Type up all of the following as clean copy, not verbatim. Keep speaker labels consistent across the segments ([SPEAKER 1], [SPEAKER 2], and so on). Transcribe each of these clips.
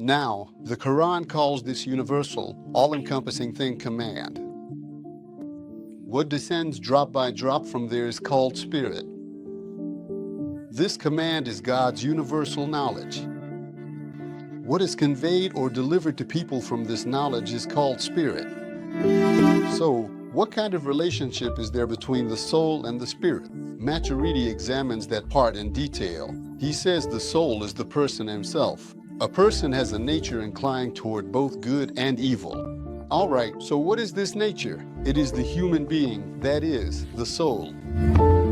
[SPEAKER 1] Now, the Quran calls this universal, all-encompassing thing command. What descends drop by drop from there is called spirit. This command is God's universal knowledge. What is conveyed or delivered to people from this knowledge is called spirit. So, what kind of relationship is there between the soul and the spirit? Maturidi examines that part in detail. He says the soul is the person himself. A person has a nature inclined toward both good and evil. All right, so what is this nature? It is the human being, that is, the soul.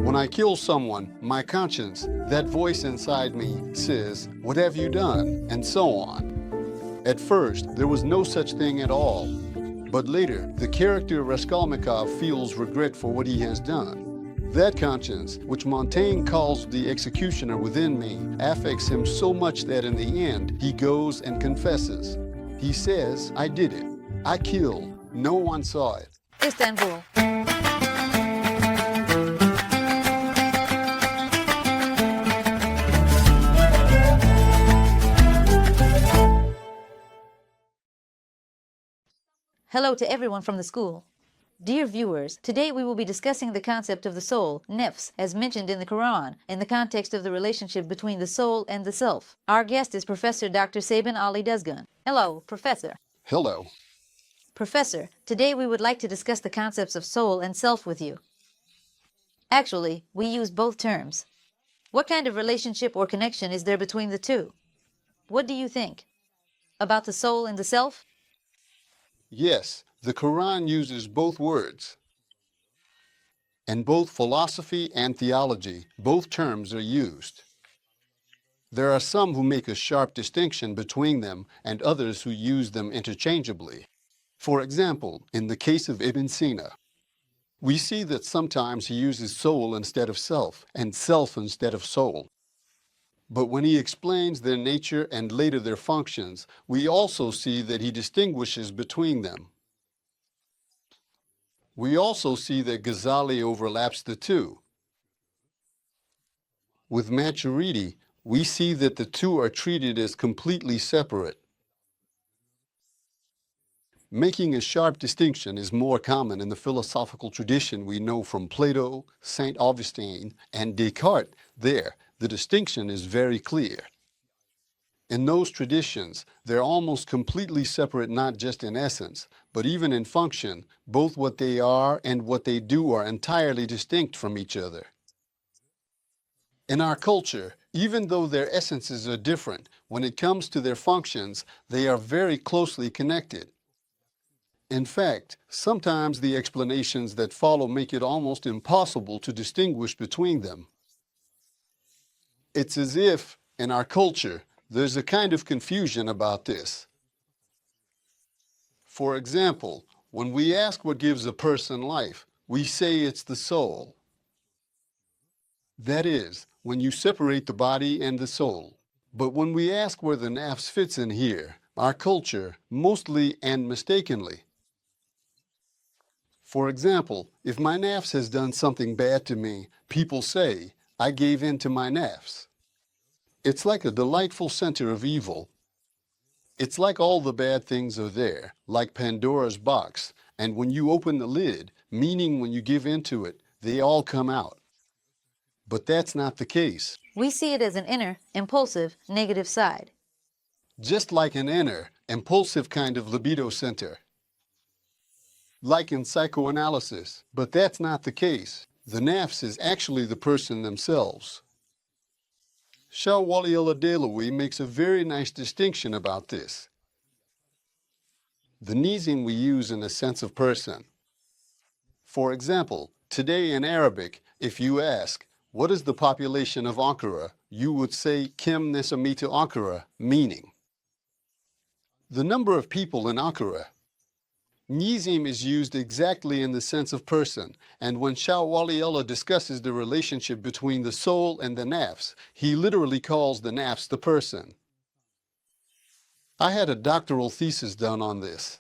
[SPEAKER 1] When I kill someone, my conscience, that voice inside me, says, "What have you done?" and so on. At first, there was no such thing at all. But later, the character Raskolnikov feels regret for what he has done. That conscience, which Montaigne calls the executioner within me, affects him so much that in the end, he goes and confesses. He says, "I did it. I killed. No one saw it."
[SPEAKER 2] Istanbul. Hello to everyone from the school. Dear viewers, today we will be discussing the concept of the soul, nafs, as mentioned in the Quran, in the context of the relationship between the soul and the self. Our guest is Professor Dr. Şaban Ali Düzgün. Hello, Professor.
[SPEAKER 1] Hello.
[SPEAKER 2] Professor, today we would like to discuss the concepts of soul and self with you. Actually, we use both terms. What kind of relationship or connection is there between the two? What do you think? About the soul and the self?
[SPEAKER 1] Yes, the Quran uses both words. In both philosophy and theology, both terms are used. There are some who make a sharp distinction between them and others who use them interchangeably. For example, in the case of Ibn Sina, we see that sometimes he uses soul instead of self and self instead of soul. But when he explains their nature and later their functions, we also see that he distinguishes between them. We also see that Ghazali overlaps the two. With Maturidi, we see that the two are treated as completely separate. Making a sharp distinction is more common in the philosophical tradition we know from Plato, St. Augustine, and Descartes. There, the distinction is very clear. In those traditions, they're almost completely separate not just in essence, but even in function. Both what they are and what they do are entirely distinct from each other. In our culture, even though their essences are different, when it comes to their functions, they are very closely connected. In fact, sometimes the explanations that follow make it almost impossible to distinguish between them. It's as if, in our culture, there's a kind of confusion about this. For example, when we ask what gives a person life, we say it's the soul. That is, when you separate the body and the soul. But when we ask where the nafs fits in here, our culture, mostly and mistakenly. For example, if my nafs has done something bad to me, people say, "I gave in to my nafs." It's like a delightful center of evil. It's like all the bad things are there, like Pandora's box, and when you open the lid, meaning when you give in to it, they all come out. But that's not the case.
[SPEAKER 2] We see it as an inner, impulsive, negative side.
[SPEAKER 1] Just like an inner, impulsive kind of libido center. Like in psychoanalysis, but that's not the case. The nafs is actually the person themselves. Shah Wali al-Dehlawi makes a very nice distinction about this. The nizim we use in the sense of person. For example, today in Arabic, if you ask, "What is the population of Ankara?" you would say, "Kim nesamita Ankara," meaning the number of people in Ankara. Nizim is used exactly in the sense of person, and when Shah Wali Allah discusses the relationship between the soul and the nafs, he literally calls the nafs the person. I had a doctoral thesis done on this.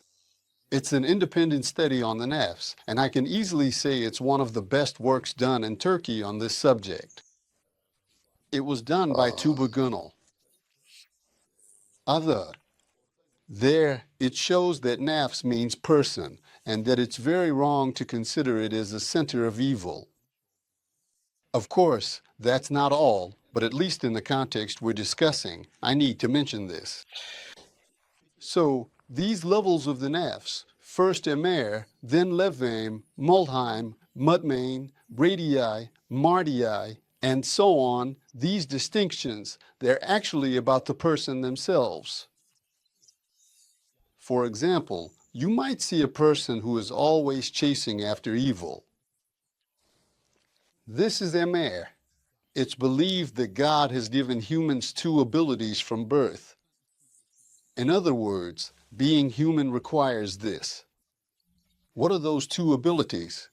[SPEAKER 1] It's an independent study on the nafs, and I can easily say it's one of the best works done in Turkey on this subject. It was done by Tuba Gunal. Other, There, it shows that nafs means person, and that it's very wrong to consider it as a center of evil. Of course, that's not all, but at least in the context we're discussing, I need to mention this. So, these levels of the nafs, first emer, then levim, mulheim, mutmain, radii, mardii, and so on, these distinctions, they're actually about the person themselves. For example, you might see a person who is always chasing after evil. This is emer. It's believed that God has given humans two abilities from birth. In other words, being human requires this. What are those two abilities?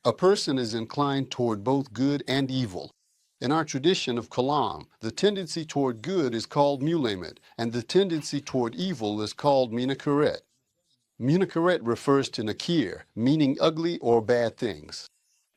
[SPEAKER 1] A person is inclined toward both good and evil. In our tradition of Kalam, the tendency toward good is called mulamet, and the tendency toward evil is called minakaret. Minakaret refers to nakir, meaning ugly or bad things.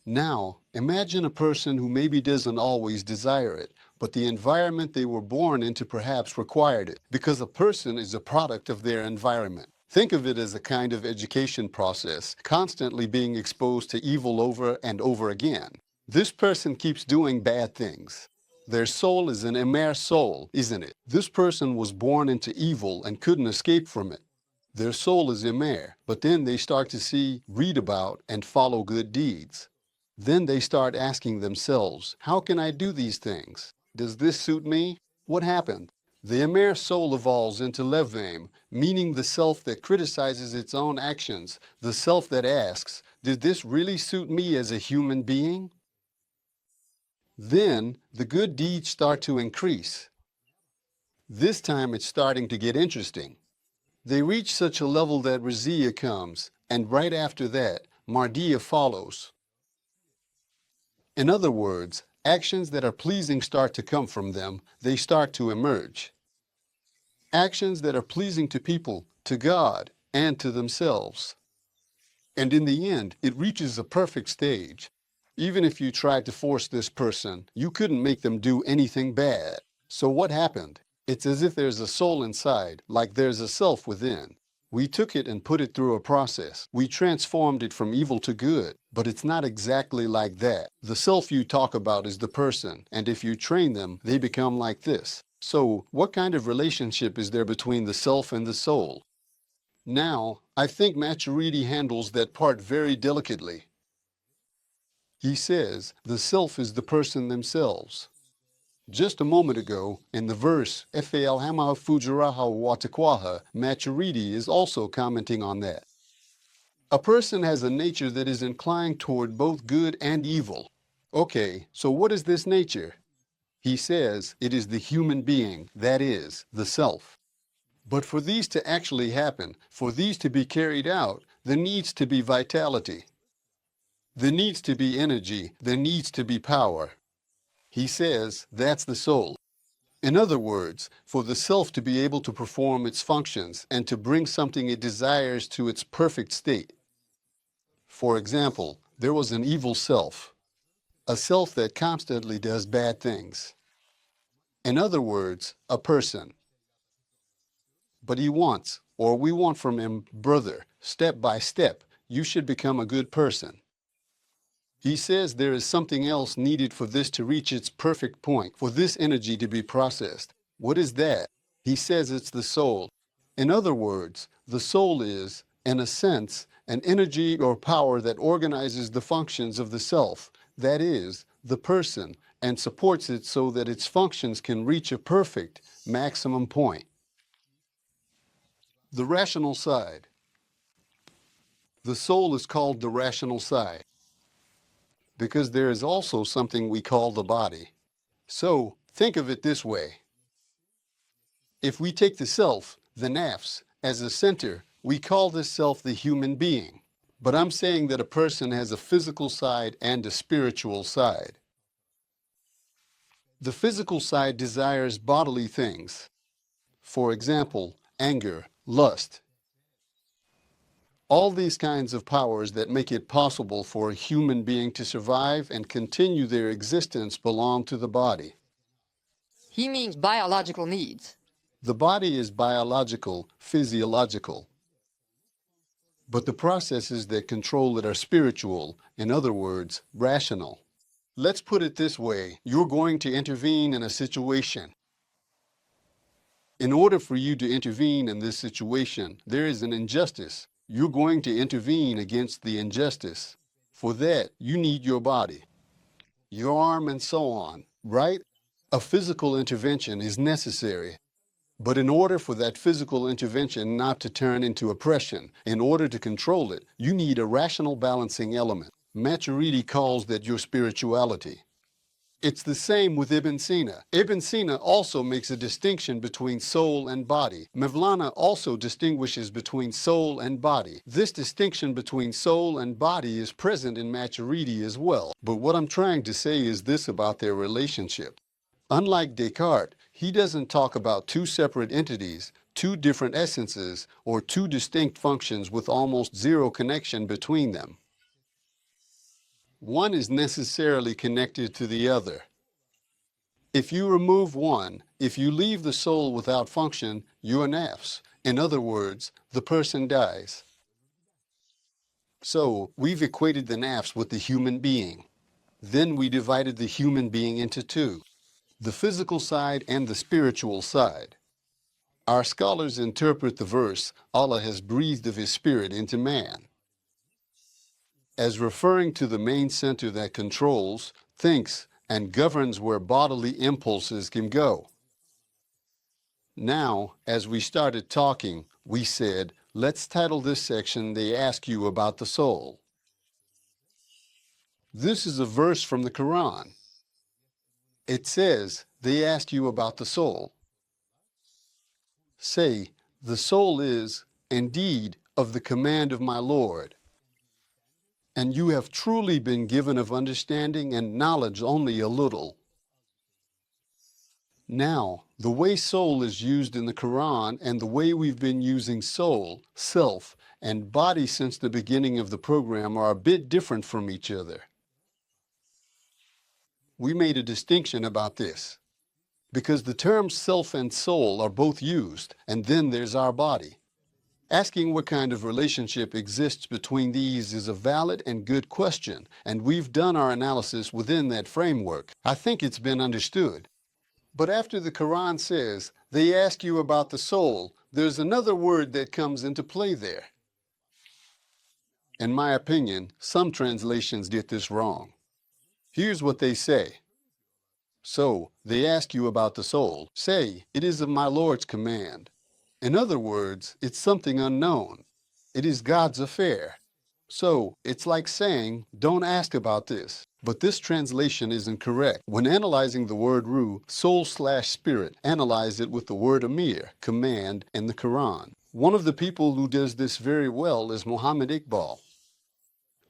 [SPEAKER 1] Now, imagine a person who maybe doesn't always desire it, but the environment they were born into perhaps required it, because a person is a product of their environment. Think of it as a kind of education process, constantly being exposed to evil over and over again. This person keeps doing bad things. Their soul is an emer soul, isn't it? This person was born into evil and couldn't escape from it. Their soul is emer, but then they start to see, read about, and follow good deeds. Then they start asking themselves, how can I do these things? Does this suit me? What happened? The emer soul evolves into levim, meaning the self that criticizes its own actions, the self that asks, did this really suit me as a human being? Then the good deeds start to increase. This time it's starting to get interesting. They reach such a level that razia comes, and right after that, mardia follows. In other words, actions that are pleasing start to come from them, they start to emerge. Actions that are pleasing to people, to God, and to themselves. And in the end, it reaches a perfect stage. Even if you tried to force this person, you couldn't make them do anything bad. So what happened? It's as if there's a soul inside, like there's a self within. We took it and put it through a process. We transformed it from evil to good, but it's not exactly like that. The self you talk about is the person, and if you train them, they become like this. So, what kind of relationship is there between the self and the soul? Now, I think Maturidi handles that part very delicately. He says the self is the person themselves. Just a moment ago, in the verse, Efe'al hama fujaraha watakwaha, Maturidi is also commenting on that. A person has a nature that is inclined toward both good and evil. Okay, so what is this nature? He says it is the human being, that is, the self. But for these to actually happen, for these to be carried out, there needs to be vitality. There needs to be energy, there needs to be power. He says that's the soul. In other words, for the self to be able to perform its functions and to bring something it desires to its perfect state. For example, there was an evil self, a self that constantly does bad things. In other words, a person. But he wants, or we want from him, brother, step by step, you should become a good person. He says there is something else needed for this to reach its perfect point, for this energy to be processed. What is that? He says it's the soul. In other words, the soul is, in a sense, an energy or power that organizes the functions of the self, that is, the person, and supports it so that its functions can reach a perfect, maximum point. The rational side. The soul is called the rational side because there is also something we call the body. So, think of it this way. If we take the self, the nafs, as a center, we call this self the human being. But I'm saying that a person has a physical side and a spiritual side. The physical side desires bodily things. For example, anger, lust. All these kinds of powers that make it possible for a human being to survive and continue their existence belong to the body.
[SPEAKER 3] He means biological needs.
[SPEAKER 1] The body is biological, physiological. But the processes that control it are spiritual, in other words, rational. Let's put it this way. You're going to intervene in a situation. In order for you to intervene in this situation, there is an injustice. You're going to intervene against the injustice. For that, you need your body, your arm, and so on, right? A physical intervention is necessary. But in order for that physical intervention not to turn into oppression, in order to control it, you need a rational balancing element. Maturidi calls that your spirituality. It's the same with Ibn Sina. Ibn Sina also makes a distinction between soul and body. Mevlana also distinguishes between soul and body. This distinction between soul and body is present in Maturidi as well. But what I'm trying to say is this about their relationship. Unlike Descartes, he doesn't talk about two separate entities, two different essences, or two distinct functions with almost zero connection between them. One is necessarily connected to the other. If you remove one, if you leave the soul without function, you're nafs. In other words, the person dies. So, we've equated the nafs with the human being. Then we divided the human being into two, the physical side and the spiritual side. Our scholars interpret the verse, Allah has breathed of His Spirit into man, as referring to the main center that controls, thinks, and governs where bodily impulses can go. Now, as we started talking, we said, let's title this section, They Ask You About the Soul. This is a verse from the Quran. It says, they ask you about the soul. Say, the soul is, indeed, of the command of my Lord. And you have truly been given of understanding and knowledge only a little. Now, the way soul is used in the Quran and the way we've been using soul, self, and body since the beginning of the program are a bit different from each other. We made a distinction about this, because the terms self and soul are both used, and then there's our body. Asking what kind of relationship exists between these is a valid and good question, and we've done our analysis within that framework. I think it's been understood. But after the Quran says, they ask you about the soul, there's another word that comes into play there. In my opinion, some translations get this wrong. Here's what they say. So, they ask you about the soul. Say, it is of my Lord's command. In other words, it's something unknown. It is God's affair. So, it's like saying, don't ask about this. But this translation isn't correct. When analyzing the word ruh, soul/spirit, analyze it with the word amir, command, in the Quran. One of the people who does this very well is Muhammad Iqbal.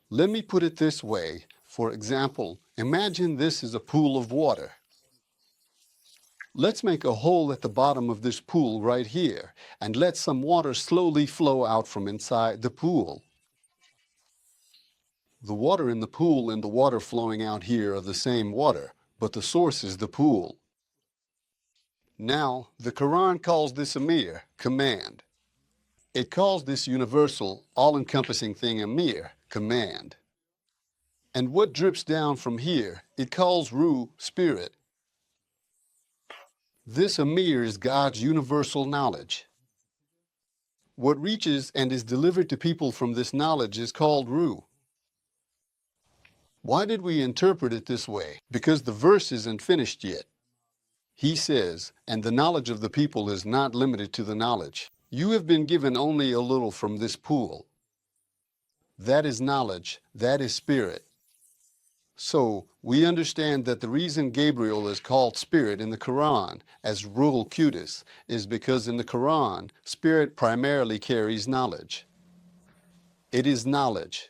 [SPEAKER 1] Let me put it this way. For example, imagine this is a pool of water. Let's make a hole at the bottom of this pool right here, and let some water slowly flow out from inside the pool. The water in the pool and the water flowing out here are the same water, but the source is the pool. Now, the Quran calls this amir, command. It calls this universal, all-encompassing thing amir, command. And what drips down from here, it calls ruh, spirit. This amir is God's universal knowledge. What reaches and is delivered to people from this knowledge is called ruh. Why did we interpret it this way? Because the verse isn't finished yet. He says, and the knowledge of the people is not limited to the knowledge. You have been given only a little from this pool. That is knowledge, that is spirit. So, we understand that the reason Gabriel is called spirit in the Quran as Ruhul Qudus is because in the Quran, spirit primarily carries knowledge. It is knowledge.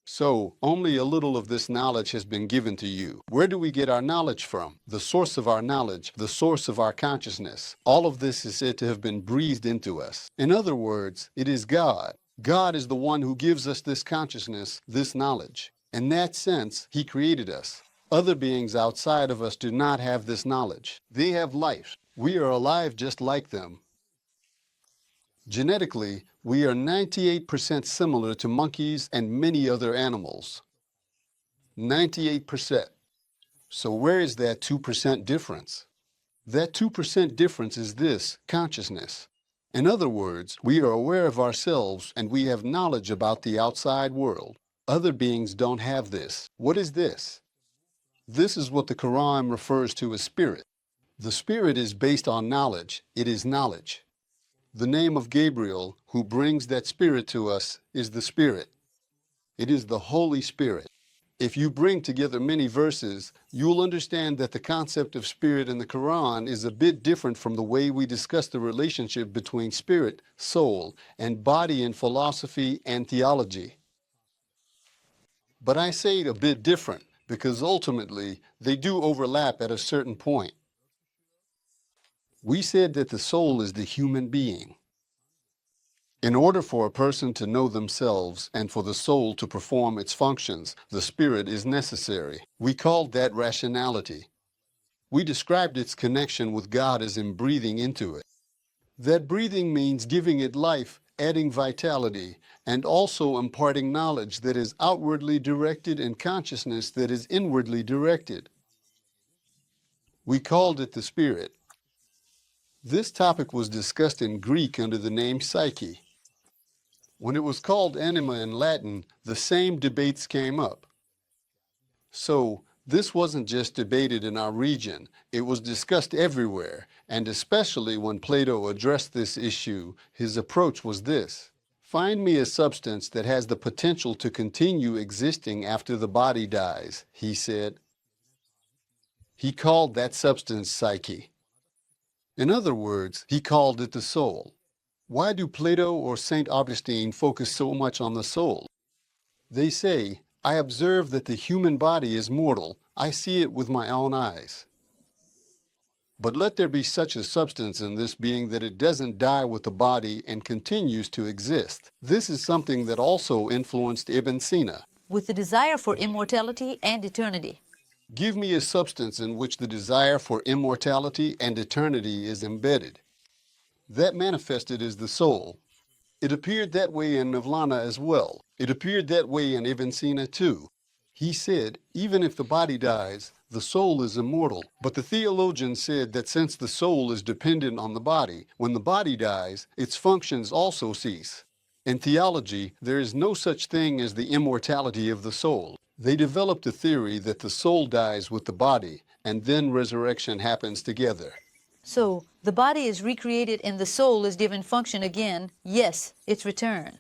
[SPEAKER 1] So, only a little of this knowledge has been given to you. Where do we get our knowledge from? The source of our knowledge, the source of our consciousness. All of this is said to have been breathed into us. In other words, it is God. God is the one who gives us this consciousness, this knowledge. In that sense, He created us. Other beings outside of us do not have this knowledge. They have life. We are alive just like them. Genetically, we are 98% similar to monkeys and many other animals. 98%. So where is that 2% difference? That 2% difference is this, consciousness. In other words, we are aware of ourselves and we have knowledge about the outside world. Other beings don't have this. What is this? This is what the Quran refers to as spirit. The spirit is based on knowledge. It is knowledge. The name of Gabriel, who brings that spirit to us, is the Spirit. It is the Holy Spirit. If you bring together many verses, you'll understand that the concept of spirit in the Quran is a bit different from the way we discuss the relationship between spirit, soul, and body in philosophy and theology. But I say it a bit different because ultimately they do overlap at a certain point. We said that the soul is the human being. In order for a person to know themselves and for the soul to perform its functions, the spirit is necessary. We called that rationality. We described its connection with God as in breathing into it. That breathing means giving it life, adding vitality, and also imparting knowledge that is outwardly directed and consciousness that is inwardly directed. We called it the spirit. This topic was discussed in Greek under the name psyche. When it was called anima in Latin, the same debates came up. So, this wasn't just debated in our region, it was discussed everywhere, and especially when Plato addressed this issue, his approach was this: find me a substance that has the potential to continue existing after the body dies, he said. He called that substance psyche. In other words, he called it the soul. Why do Plato or St. Augustine focus so much on the soul? They say, I observe that the human body is mortal. I see it with my own eyes. But let there be such a substance in this being that it doesn't die with the body and continues to exist. This is something that also influenced Ibn Sina.
[SPEAKER 2] With the desire for immortality and eternity.
[SPEAKER 1] Give me a substance in which the desire for immortality and eternity is embedded. That manifested as the soul. It appeared that way in Mevlana as well. It appeared that way in Ibn Sina too. He said, even if the body dies, the soul is immortal. But the theologian said that since the soul is dependent on the body, when the body dies, its functions also cease. In theology, there is no such thing as the immortality of the soul. They developed a theory that the soul dies with the body, and then resurrection happens together.
[SPEAKER 2] So, the body is recreated and the soul is given function again. Yes, its return.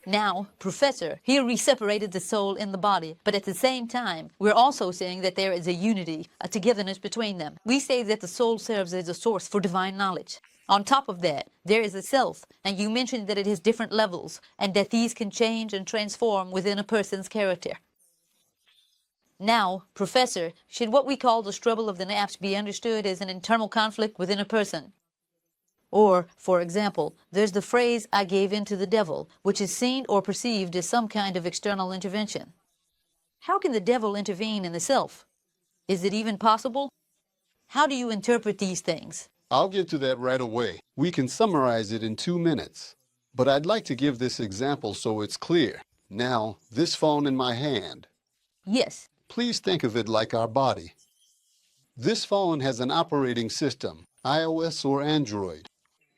[SPEAKER 2] Now, Professor, here we separated the soul and the body, but at the same time, we're also saying that there is a unity, a togetherness between them. We say that the soul serves as a source for divine knowledge. On top of that, there is a self, and you mentioned that it has different levels, and that these can change and transform within a person's character. Now, Professor, should what we call the struggle of the nafs be understood as an internal conflict within a person? Or, for example, there's the phrase, I gave in to the devil, which is seen or perceived as some kind of external intervention. How can the devil intervene in the self? Is it even possible? How do you interpret these things?
[SPEAKER 1] I'll get to that right away. We can summarize it in 2 minutes. But I'd like to give this example so it's clear. Now, this phone in my hand.
[SPEAKER 2] Yes.
[SPEAKER 1] Please think of it like our body. This phone has an operating system, iOS or Android.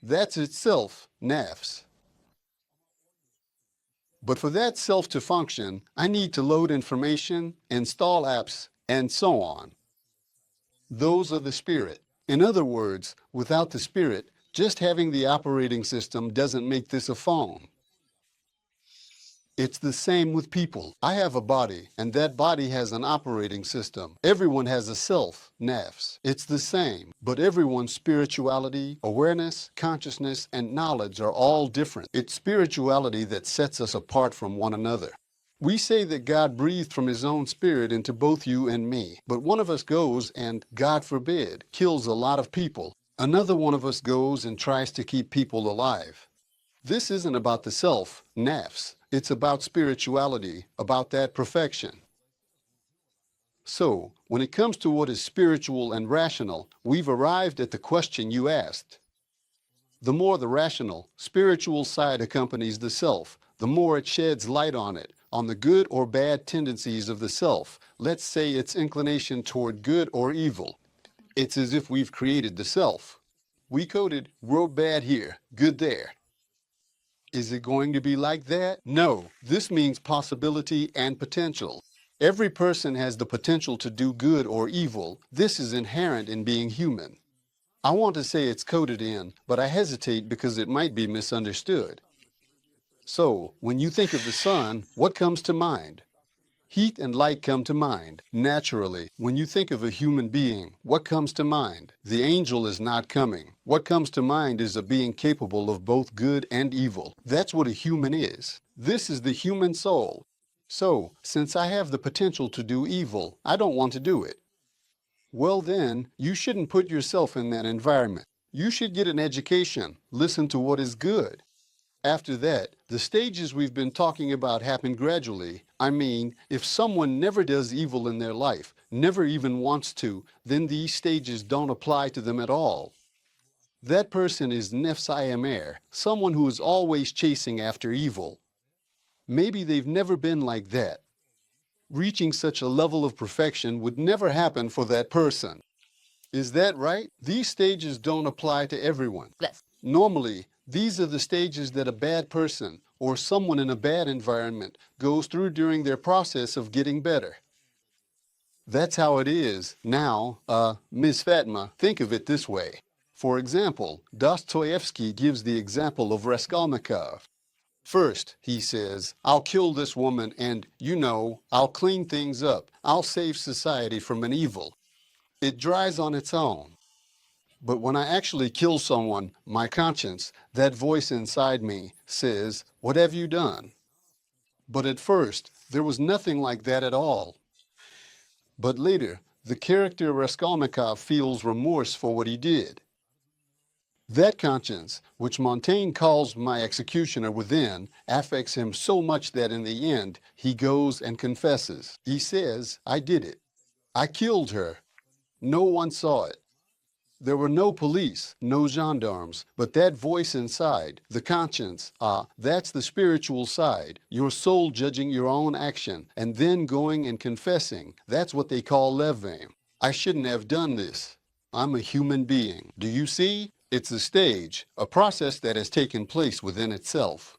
[SPEAKER 1] That's itself, nafs. But for that self to function, I need to load information, install apps, and so on. Those are the spirit. In other words, without the spirit, just having the operating system doesn't make this a phone. It's the same with people. I have a body, and that body has an operating system. Everyone has a self, nafs. It's the same, but everyone's spirituality, awareness, consciousness, and knowledge are all different. It's spirituality that sets us apart from one another. We say that God breathed from his own spirit into both you and me, but one of us goes and, God forbid, kills a lot of people. Another one of us goes and tries to keep people alive. This isn't about the self, nafs. It's about spirituality, about that perfection. So, when it comes to what is spiritual and rational, we've arrived at the question you asked. The more the rational, spiritual side accompanies the self, the more it sheds light on it, on the good or bad tendencies of the self, let's say its inclination toward good or evil. It's as if we've created the self. We coded, wrote bad here, good there. Is it going to be like that? No, this means possibility and potential. Every person has the potential to do good or evil. This is inherent in being human. I want to say it's coded in, but I hesitate because it might be misunderstood. So, when you think of the sun, what comes to mind? Heat and light come to mind, naturally. When you think of a human being, what comes to mind? The angel is not coming. What comes to mind is a being capable of both good and evil. That's what a human is. This is the human soul. So, since I have the potential to do evil, I don't want to do it. Well then, you shouldn't put yourself in that environment. You should get an education, listen to what is good. After that, the stages we've been talking about happen gradually. I mean, if someone never does evil in their life, never even wants to, then these stages don't apply to them at all. That person is nefs ayamir, someone who is always chasing after evil. Maybe they've never been like that. Reaching such a level of perfection would never happen for that person. Is that right? These stages don't apply to everyone.
[SPEAKER 2] Yes.
[SPEAKER 1] Normally, these are the stages that a bad person or someone in a bad environment goes through during their process of getting better. That's how it is. Now, Ms. Fatma, think of it this way. For example, Dostoevsky gives the example of Raskolnikov. First, he says, I'll kill this woman and, I'll clean things up. I'll save society from an evil. It dries on its own. But when I actually kill someone, my conscience, that voice inside me, says, what have you done? But at first, there was nothing like that at all. But later, the character Raskolnikov feels remorse for what he did. That conscience, which Montaigne calls my executioner within, affects him so much that in the end, he goes and confesses. He says, I did it. I killed her. No one saw it. There were no police, no gendarmes, but that voice inside, the conscience, that's the spiritual side, your soul judging your own action, and then going and confessing. That's what they call levim. I shouldn't have done this. I'm a human being. Do you see? It's a stage, a process that has taken place within itself.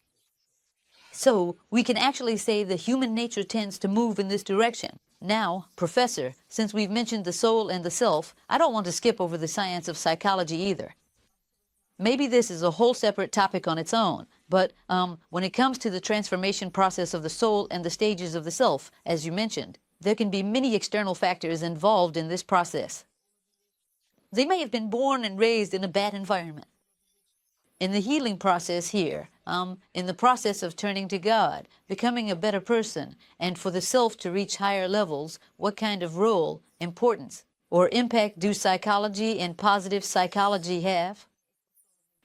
[SPEAKER 2] So, we can actually say the human nature tends to move in this direction. Now, Professor, since we've mentioned the soul and the self, I don't want to skip over the science of psychology either. Maybe this is a whole separate topic on its own, but when it comes to the transformation process of the soul and the stages of the self, as you mentioned, there can be many external factors involved in this process. They may have been born and raised in a bad environment. In the healing process here, in the process of turning to God, becoming a better person, and for the self to reach higher levels, what kind of role, importance, or impact do psychology and positive psychology have?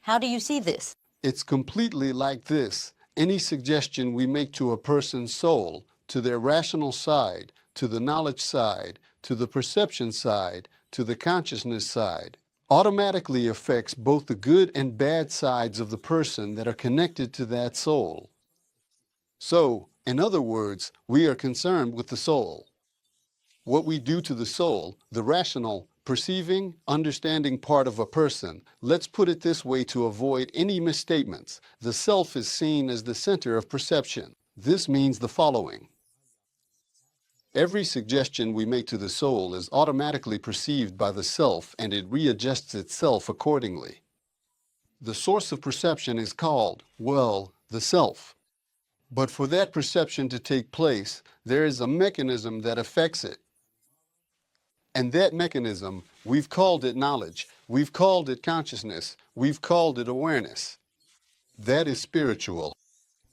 [SPEAKER 2] How do you see this?
[SPEAKER 1] It's completely like this. Any suggestion we make to a person's soul, to their rational side, to the knowledge side, to the perception side, to the consciousness side, automatically affects both the good and bad sides of the person that are connected to that soul. So, in other words, we are concerned with the soul. What we do to the soul, the rational, perceiving, understanding part of a person, let's put it this way to avoid any misstatements. The self is seen as the center of perception. This means the following. Every suggestion we make to the soul is automatically perceived by the self and it readjusts itself accordingly. The source of perception is called, well, the self. But for that perception to take place, there is a mechanism that affects it. And that mechanism, we've called it knowledge, we've called it consciousness, we've called it awareness. That is spiritual.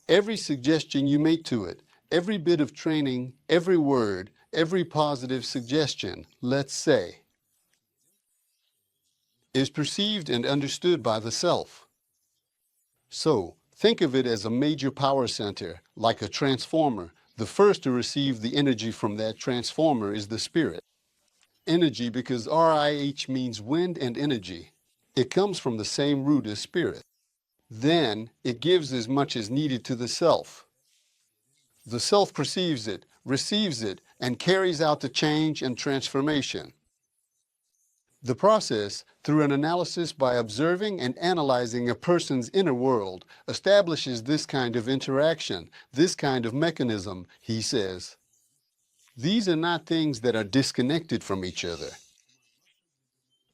[SPEAKER 1] Every suggestion you make to it, every bit of training, every word, every positive suggestion, let's say, is perceived and understood by the self. So, think of it as a major power center, like a transformer, The first to receive the energy from that transformer is the spirit. Energy because RIH means wind and energy. It comes from the same root as spirit. Then it gives as much as needed to the self. The self perceives it, receives it, and carries out the change and transformation. The process, through an analysis by observing and analyzing a person's inner world, establishes this kind of interaction, this kind of mechanism, he says. These are not things that are disconnected from each other.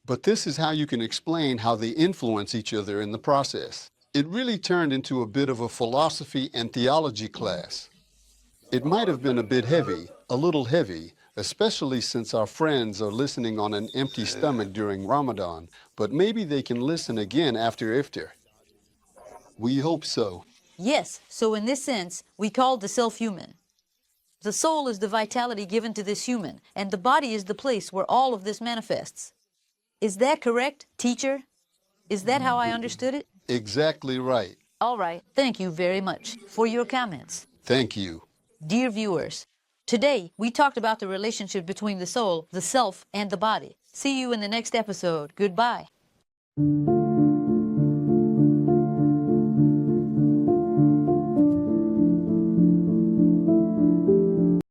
[SPEAKER 1] But this is how you can explain how they influence each other in the process. It really turned into a bit of a philosophy and theology class. It might have been a bit heavy, a little heavy, especially since our friends are listening on an empty stomach during Ramadan, but maybe they can listen again after iftar. We hope so.
[SPEAKER 2] Yes, so in this sense, we call the self human. The soul is the vitality given to this human, and the body is the place where all of this manifests. Is that correct, teacher? Is that how I understood it?
[SPEAKER 1] Exactly right.
[SPEAKER 2] All right, thank you very much for your comments.
[SPEAKER 1] Thank you.
[SPEAKER 2] Dear viewers, today we talked about the relationship between the soul, the self, and the body. See you in the next episode. Goodbye.